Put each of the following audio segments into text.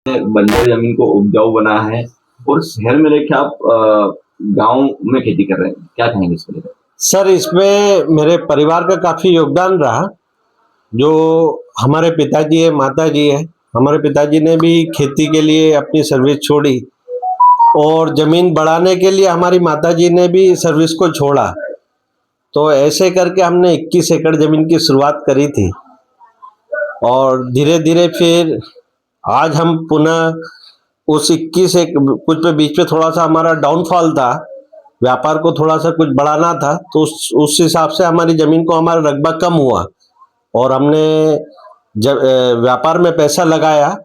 बंजर जमीन को उपजाऊ बनाया है और शहर में रह के आप गांव में खेती कर रहे हैं, क्या कहेंगे इसको लेकर? सर, इसमें मेरे परिवार का काफी योगदान रहा। जो हमारे पिताजी है, माताजी है, हमारे पिताजी ने भी खेती के लिए अपनी सर्विस छोड़ी और जमीन बढ़ाने के लिए हमारी माताजी ने भी सर्विस को छोड़ा। तो ऐसे करके हमने 21 एकड़ जमीन की शुरुआत करी थी और धीरे धीरे फिर आज हम पुनः उस 21 एक कुछ पे बीच में थोड़ा सा हमारा डाउनफॉल था, व्यापार को थोड़ा सा कुछ बढ़ाना था, तो उस हिसाब से हमारी जमीन को हमारा रकबा कम हुआ और हमने जब व्यापार में पैसा लगाया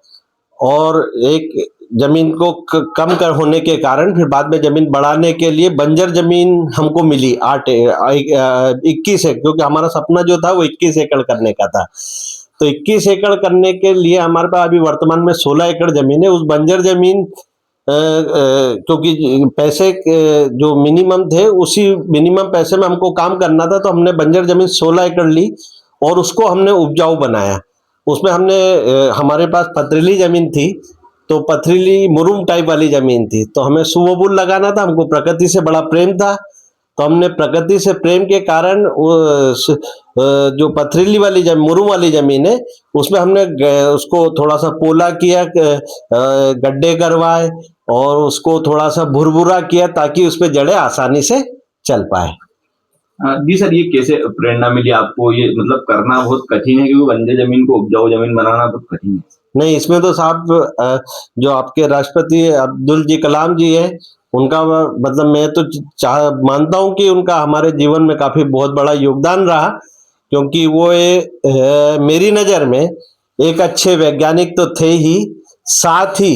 और एक जमीन को कम कर होने के कारण फिर बाद में जमीन बढ़ाने के लिए बंजर जमीन हमको मिली 21 एकड़, क्योंकि हमारा सपना जो था वो 21 एकड़ करने का था। तो 21 एकड़ करने के लिए हमारे पास अभी वर्तमान में 16 एकड़ जमीन है। उस बंजर जमीन क्योंकि पैसे जो मिनिमम थे उसी मिनिमम पैसे में हमको काम करना था, तो हमने बंजर जमीन 16 एकड़ ली और उसको हमने उपजाऊ बनाया। उसमें हमने हमारे पास पथरीली जमीन थी, तो पथरीली मुरुम टाइप वाली जमीन थी, तो हमें सुबबुल लगाना था। हमको प्रकृति से बड़ा प्रेम था, तो हमने प्रकृति से प्रेम के कारण जो पथरीली वाली मुरुम वाली जमीन है उसमें हमने उसको थोड़ा सा पोला किया, गड्ढे करवाए और उसको थोड़ा सा भुरभुरा किया ताकि उसमें जड़ें आसानी से चल पाए। जी सर, ये कैसे प्रेरणा मिली आपको? ये मतलब करना बहुत कठिन है क्योंकि बंजर जमीन को उपजाऊ जमीन बनाना बहुत कठिन है। नहीं, इसमें तो साहब जो आपके राष्ट्रपति अब्दुल जी कलाम जी है, उनका मतलब मैं तो मानता हूं कि उनका हमारे जीवन में काफी बहुत बड़ा योगदान रहा, क्योंकि वो मेरी नजर में एक अच्छे वैज्ञानिक तो थे ही, साथ ही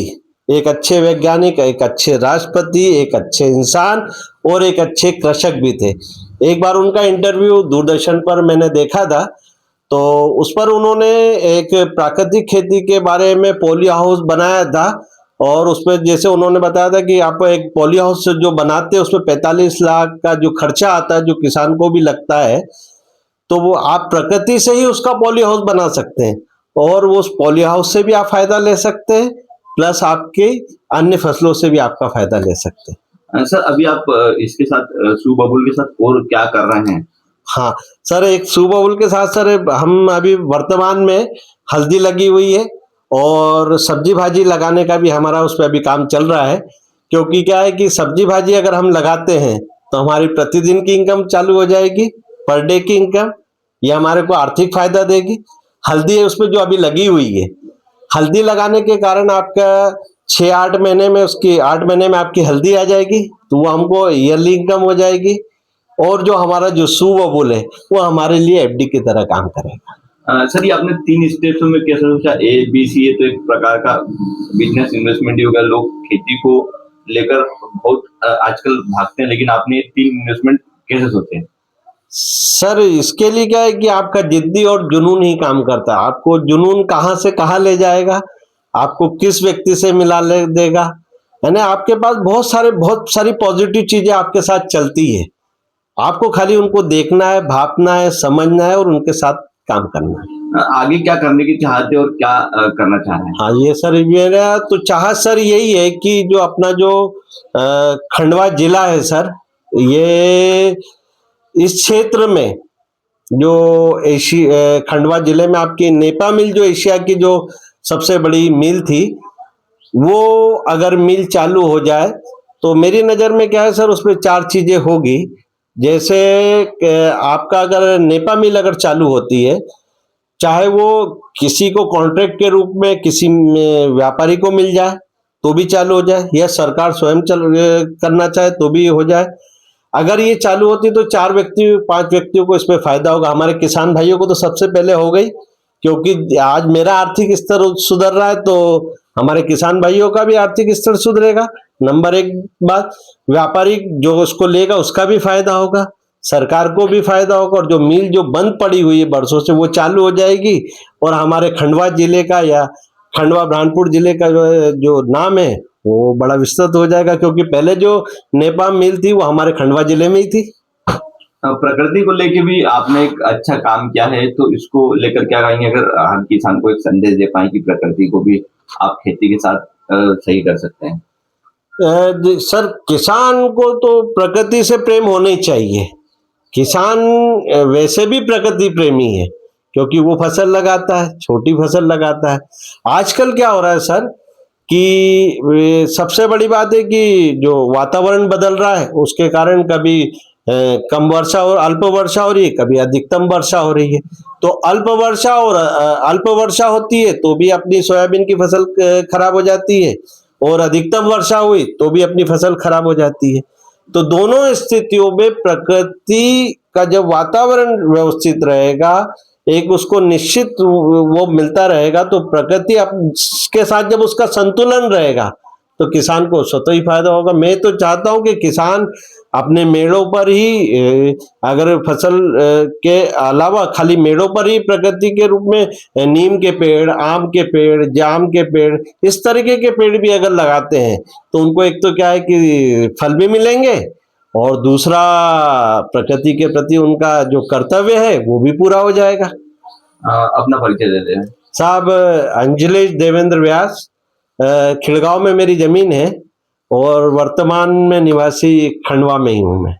एक अच्छे वैज्ञानिक, एक अच्छे राष्ट्रपति, एक अच्छे इंसान और एक अच्छे कृषक भी थे। एक बार उनका इंटरव्यू दूरदर्शन पर मैंने देखा था, तो उस पर उन्होंने एक प्राकृतिक खेती के बारे में पॉली हाउस बनाया था और उसमें जैसे उन्होंने बताया था कि आप एक पॉली हाउस जो बनाते हैं उसमें 45 लाख का जो खर्चा आता है, जो किसान को भी लगता है, तो वो आप प्रकृति से ही उसका पॉली हाउस बना सकते हैं और उस पॉली हाउस से भी आप फायदा ले सकते हैं, प्लस आपके अन्य फसलों से भी आपका फायदा ले सकते हैं। सर, अभी आप इसके साथ सुबबुल के साथ और क्या कर रहे हैं? हाँ सर, एक सुबबुल के साथ सर हम अभी वर्तमान में हल्दी लगी हुई है और सब्जी भाजी लगाने का भी हमारा उस पर अभी काम चल रहा है। क्योंकि क्या है कि सब्जी भाजी अगर हम लगाते हैं तो हमारी प्रतिदिन की इनकम चालू हो जाएगी, पर डे की इनकम, ये हमारे को आर्थिक फायदा देगी। हल्दी है उसमें जो अभी लगी हुई है, हल्दी लगाने के कारण आपका 6-8 महीने में उसकी 8 महीने में आपकी हल्दी आ जाएगी, तो वो हमको ईयरली इनकम हो जाएगी और जो हमारा जो सुबबुल है वो हमारे लिए एफडी की तरह काम करेगा। सर, ये आपने 3 स्टेप्स में कैसे सोचा? ए बी सी, ये तो एक प्रकार का बिजनेस इन्वेस्टमेंट ही होगा। लोग खेती को लेकर बहुत आजकल भागते हैं, लेकिन आपने 3 इन्वेस्टमेंट कैसे सोचे? सर, इसके लिए क्या है कि आपका जिद्दी और जुनून ही काम करता है। आपको जुनून कहाँ से कहाँ ले जाएगा, आपको किस व्यक्ति से मिला ले देगा, है ना। आपके पास बहुत सारी पॉजिटिव चीजें आपके साथ चलती है, आपको खाली उनको देखना है, भापना है, समझना है और उनके साथ काम करना है। आगे क्या करने की चाहते और क्या करना चाह रहे हैं? हाँ, ये सर मेरा तो चाहत सर यही है कि जो अपना जो खंडवा जिला है सर, ये इस क्षेत्र में जो खंडवा जिले में आपकी नेपा मिल जो एशिया की जो सबसे बड़ी मिल थी, वो अगर मिल चालू हो जाए तो मेरी नजर में क्या है सर, उसमें 4 चीजें होगी। जैसे आपका अगर नेपा मिल अगर चालू होती है, चाहे वो किसी को कॉन्ट्रैक्ट के रूप में किसी व्यापारी को मिल जाए तो भी चालू हो जाए, या सरकार स्वयं करना चाहे तो भी हो जाए। अगर ये चालू होती तो 4-5 व्यक्तियों को इसमें फायदा होगा। हमारे किसान भाइयों को तो सबसे पहले हो गई, क्योंकि आज मेरा आर्थिक स्तर सुधर रहा है तो हमारे किसान भाइयों का भी आर्थिक स्तर सुधरेगा। नंबर 1 बात, व्यापारी जो उसको लेगा उसका भी फायदा होगा, सरकार को भी फायदा होगा और जो मिल जो बंद पड़ी हुई है बरसों से वो चालू हो जाएगी और हमारे खंडवा जिले का या खंडवा ब्रह्मपुर जिले का जो नाम है वो बड़ा विस्तृत हो जाएगा, क्योंकि पहले जो नेपा मिल थी वो हमारे खंडवा जिले में ही थी। प्रकृति को लेके भी आपने एक अच्छा काम किया है, तो इसको लेकर क्या कहेंगे? अगर हर किसान को एक संदेश दे पाए कि प्रकृति को भी आप खेती के साथ सही कर सकते हैं? सर, किसान को तो प्रकृति से प्रेम होना ही चाहिए। किसान वैसे भी प्रकृति प्रेमी है, क्योंकि वो फसल लगाता है, छोटी फसल लगाता है। आजकल क्या हो रहा है सर कि सबसे बड़ी बात है कि जो वातावरण बदल रहा है उसके कारण कभी कम वर्षा और अल्प वर्षा हो रही है, कभी अधिकतम वर्षा हो रही है। तो अल्प वर्षा होती है तो भी अपनी सोयाबीन की फसल खराब हो जाती है, और अधिकतम वर्षा हुई तो भी अपनी फसल खराब हो जाती है। तो दोनों स्थितियों में प्रकृति का जब वातावरण व्यवस्थित रहेगा, एक उसको निश्चित वो मिलता रहेगा, तो प्रकृति के साथ जब उसका संतुलन रहेगा तो किसान को स्वतः ही फायदा होगा। मैं तो चाहता हूं कि किसान अपने मेड़ों पर ही अगर फसल के अलावा खाली मेड़ों पर ही प्रकृति के रूप में नीम के पेड़, आम के पेड़, जाम के पेड़, इस तरीके के पेड़ भी अगर लगाते हैं तो उनको एक तो क्या है कि फल भी मिलेंगे, और दूसरा प्रकृति के प्रति उनका जो कर्तव्य है वो भी पूरा हो जाएगा। अपना परिचय दे दें। साहब, अंजलिश देवेंद्र व्यास, खिड़गांव में मेरी जमीन है, और वर्तमान में निवासी खंडवा में ही हूँ मैं।